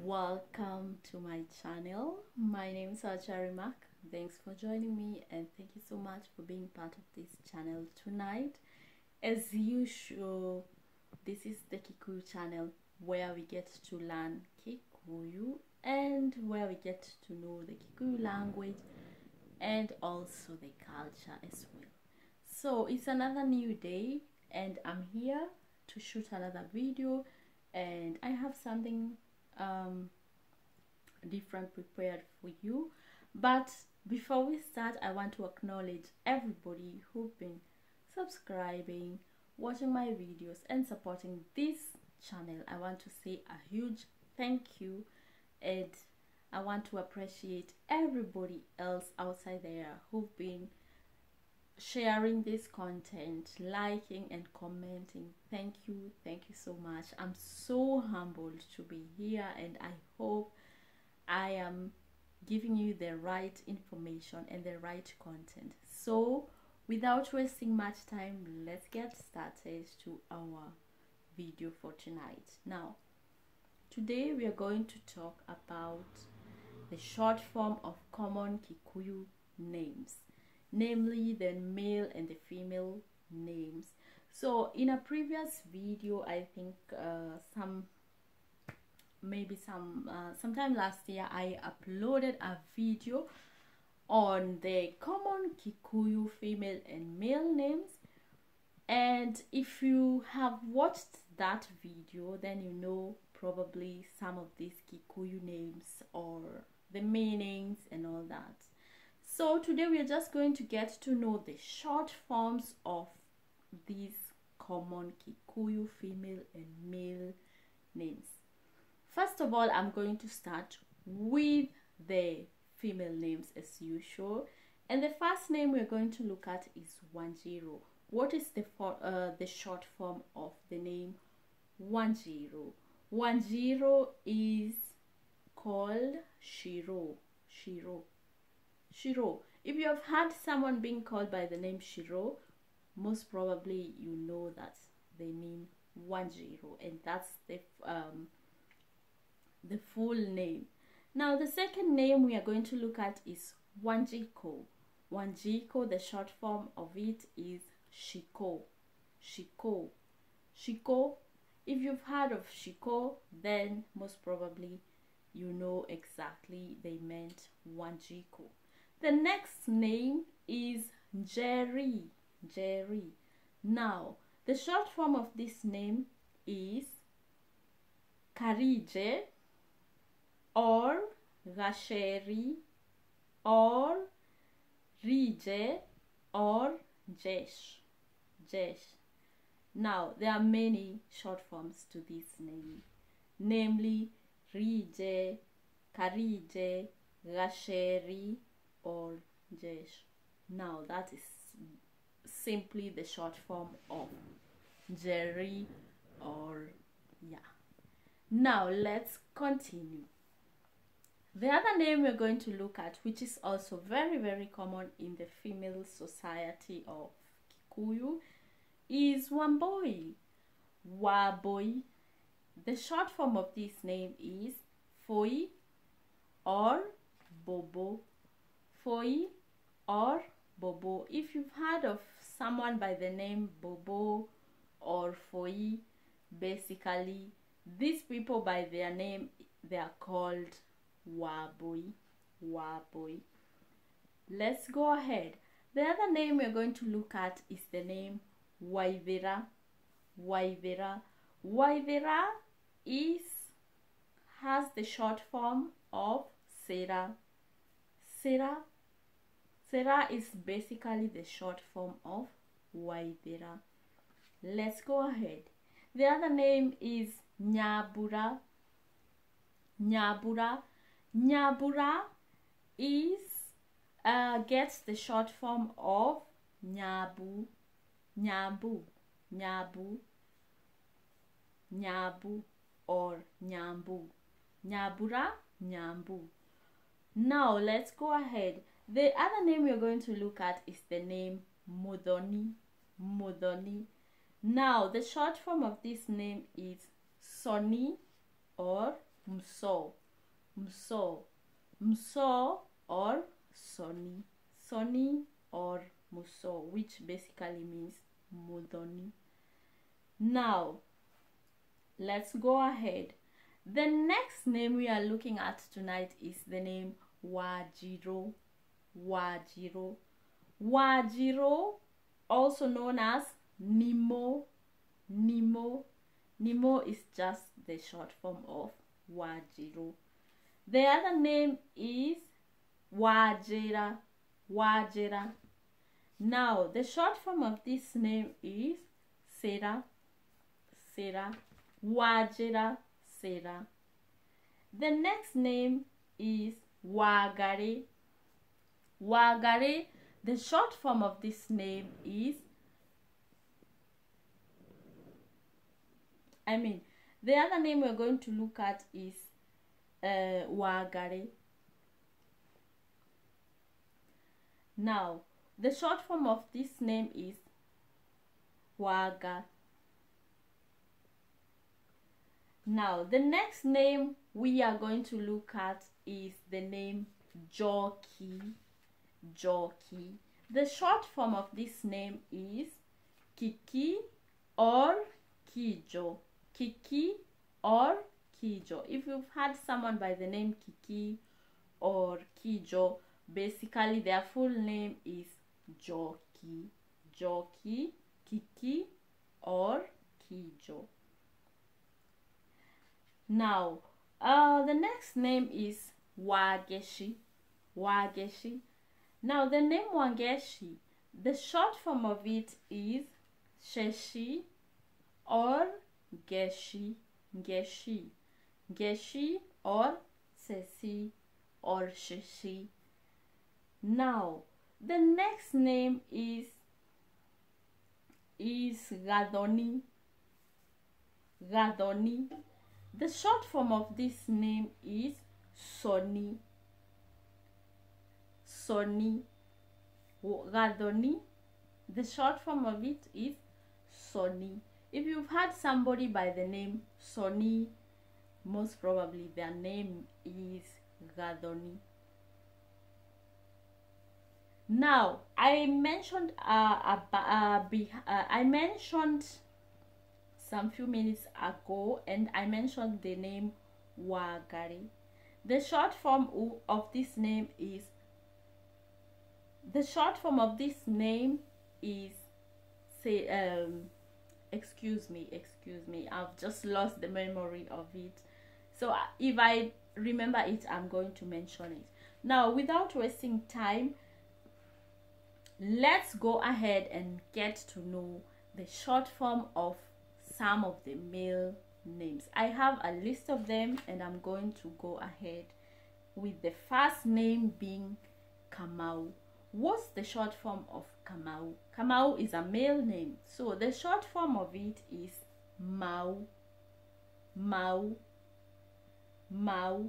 Welcome to my channel. My name is Acharimak. Thanks for joining me and thank you so much for being part of this channel tonight. As usual, this is the Kikuyu channel where we get to learn Kikuyu and where we get to know the Kikuyu language and also the culture as well. So it's another new day and I'm here to shoot another video, and I have something different prepared for you. But before we start, I want to acknowledge everybody who've been subscribing, watching my videos and supporting this channel. I want to say a huge thank you, and I want to appreciate everybody else outside there who've been sharing this content, liking and commenting. Thank you so much. I'm so humbled to be here, and I hope I am giving you the right information and the right content. So without wasting much time, let's get started to our video for tonight. Now today we are going to talk about the short form of common Kikuyu names, namely the male and the female names. So in a previous video, I think sometime last year, I uploaded a video on the common Kikuyu female and male names, and if you have watched that video, then you know probably some of these Kikuyu names or the meanings and all that. So today we are just going to get to know the short forms of these common Kikuyu female and male names. First of all, I'm going to start with the female names as usual. And the first name we're going to look at is Wanjiru. What is the short form of the name Wanjiru? Wanjiru is called Shiro. Shiro. If you have heard someone being called by the name Shiro, most probably you know that they mean Wanjiru, and that's the full name. Now the second name we are going to look at is Wanjiko. Wanjiko, the short form of it is Shiko. If you've heard of Shiko, then most probably you know exactly they meant Wanjiko. The next name is Jerry. Now, the short form of this name is Karije or Gasheri or Rije or Jesh. Now, there are many short forms to this name, namely Rije, Karije, Gasheri or Jesh. Now that is simply the short form of Jerry or yeah. Now let's continue. The other name we're going to look at, which is also very, very common in the female society of Kikuyu, is Wamboi. Waboi. The short form of this name is Foi or Bobo. Foi or Bobo. If you've heard of someone by the name Bobo or Foi, basically these people by their name, they are called Waboi. Let's go ahead. The other name we're going to look at is the name Waivera. Waivera has the short form of Sera. Sera is basically the short form of Waivera. Let's go ahead. The other name is Nyabura. Nyabura is gets the short form of Nyabu or Nyambu. Nyabura, Nyambu. Now let's go ahead. The other name we're going to look at is the name Mudhoni. Now the short form of this name is Sonny or Mso, Mso, Mso or Soni, Soni or Muso, which basically means Mudoni. Now, let's go ahead. The next name we are looking at tonight is the name Wajiro. Wajiro. Wajiro, also known as Nimo. Nimo. Nimo is just the short form of Wajiro. The other name is Wajera. Wajera. Now, the short form of this name is Sera. Sera. Wajera. Sera. The next name is Wagare. Wagare. The short form of this name is, the other name we're going to look at is Wagare. Now, the short form of this name is Waga. Now, the next name we are going to look at is the name Joki. Joki. The short form of this name is Kiki or Kijo. Kiki or Kijo. If you've had someone by the name Kiki or Kijo, basically their full name is Joki. Joki, Kiki or Kijo. Now, the next name is Wageshi. Wageshi. Now, the name Wageshi, the short form of it is Sheshi or Geshi. Geshi. Geshi or Sesi or Sheshi. Now, the next name is Gadoni. Gadoni. The short form of this name is Soni. Soni. Gadoni. The short form of it is Soni. If you've had somebody by the name Soni, most probably their name is Gadoni. Now, I mentioned some few minutes ago, and I mentioned the name Wagare. The short form of this name is excuse me, I've just lost the memory of it. So if I remember it, I'm going to mention it. Now, without wasting time, let's go ahead and get to know the short form of some of the male names. I have a list of them, and I'm going to go ahead with the first name being Kamau. What's the short form of Kamau? Kamau is a male name, so the short form of it is Mau. Mau. Mau.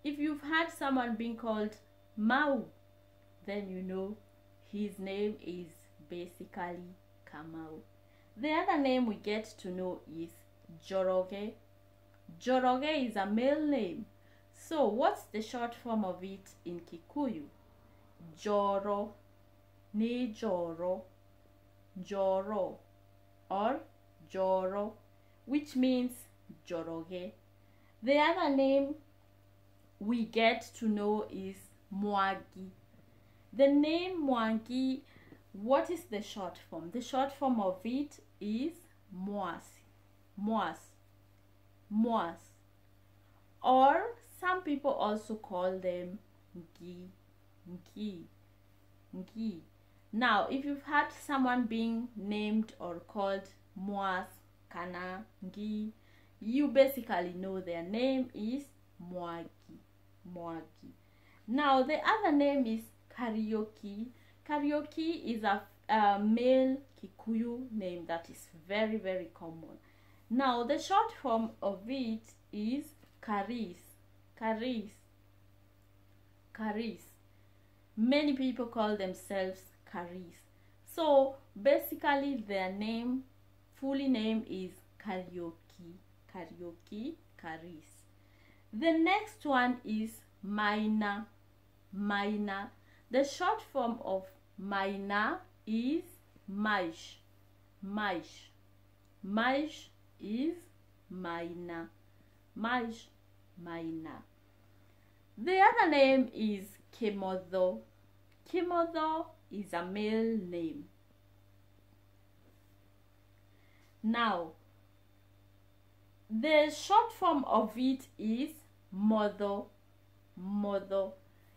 If you've had someone being called Mau, then you know his name is basically Kamau. The other name we get to know is Joroge. Joroge is a male name. So what's the short form of it in Kikuyu? Joro. Ni Joro. Joro. Or Joro, which means Joroge. The other name we get to know is Mwagi. The name Mwagi, what is the short form? The short form of it is Mwasi. Mwas. Mwas. Or some people also call them Ngi. Ngi. Ngi. Now, if you've had someone being named or called Mwas, Kana, Ngi, you basically know their name is Mwagi. Mwagi. Now, the other name is Karaoke. Karaoke is a male Kikuyu name that is very, very common. Now, the short form of it is Karis. Karis. Karis. Many people call themselves Karis. So, basically, their name, fully name is Karaoke. Karaoke. Caris. The next one is Maina. Maina. The short form of Maina is Maish. Maish. Maish is Maina. Maish, Maina. The other name is Kimotho. Kimotho is a male name. Now, the short form of it is Motho. Motho.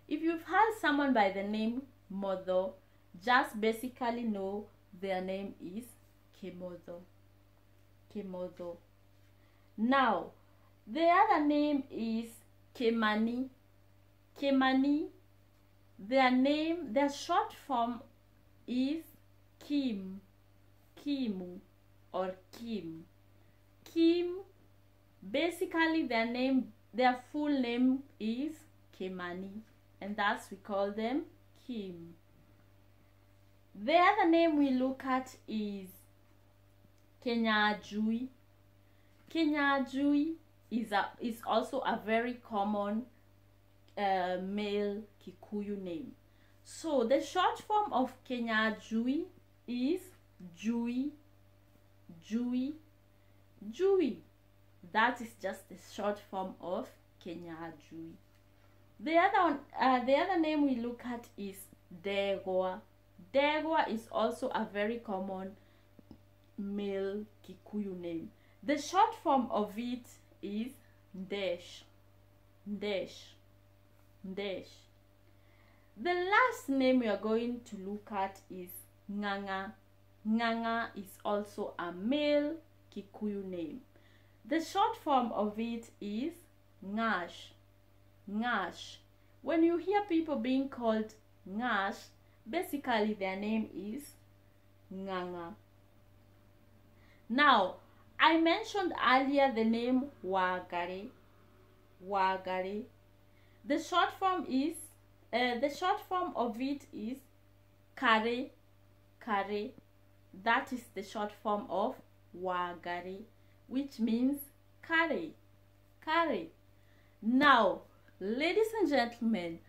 If you've heard someone by the name Motho, just basically know their name is Kimotho. Kimotho. Now, the other name is Kimani. Kimani. Their short form is Kim. Kimu or Kim. Kim. Basically, their full name is Kimani, and thus we call them Kim. The other name we look at is Kenyajui. Kenyajui is also a very common male Kikuyu name. So the short form of Kenyajui is Jui. Jui. Jui. That is just the short form of Kenyajui. The other name we look at is Degwa. Degwa is also a very common male Kikuyu name. The short form of it is Ndesh. Ndesh. Ndesh. The last name we are going to look at is Nganga. Nganga is also a male Kikuyu name. The short form of it is Ngash. Ngash. When you hear people being called Ngash, basically their name is Nganga. Now, I mentioned earlier the name Wagare. Wagare. The short form of it is Kare. Kare. That is the short form of Wagare, which means Kare. Kare. Now, ladies and gentlemen,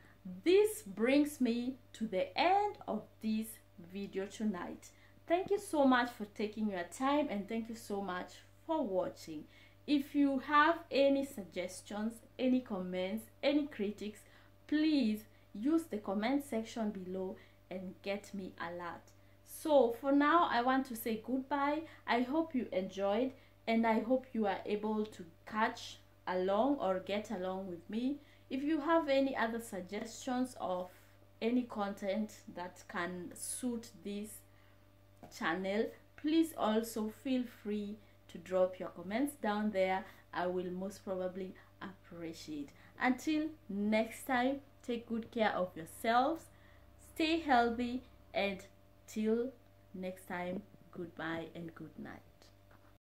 this brings me to the end of this video tonight. Thank you so much for taking your time, and thank you so much for watching. If you have any suggestions, any comments, any critics, please use the comment section below and get me alert. So for now, I want to say goodbye. I hope you enjoyed, and I hope you are able to catch along or get along with me. If you have any other suggestions of any content that can suit this channel, please also feel free to drop your comments down there. I will most probably appreciate. Until next time, take good care of yourselves, stay healthy, and till next time, goodbye and good night.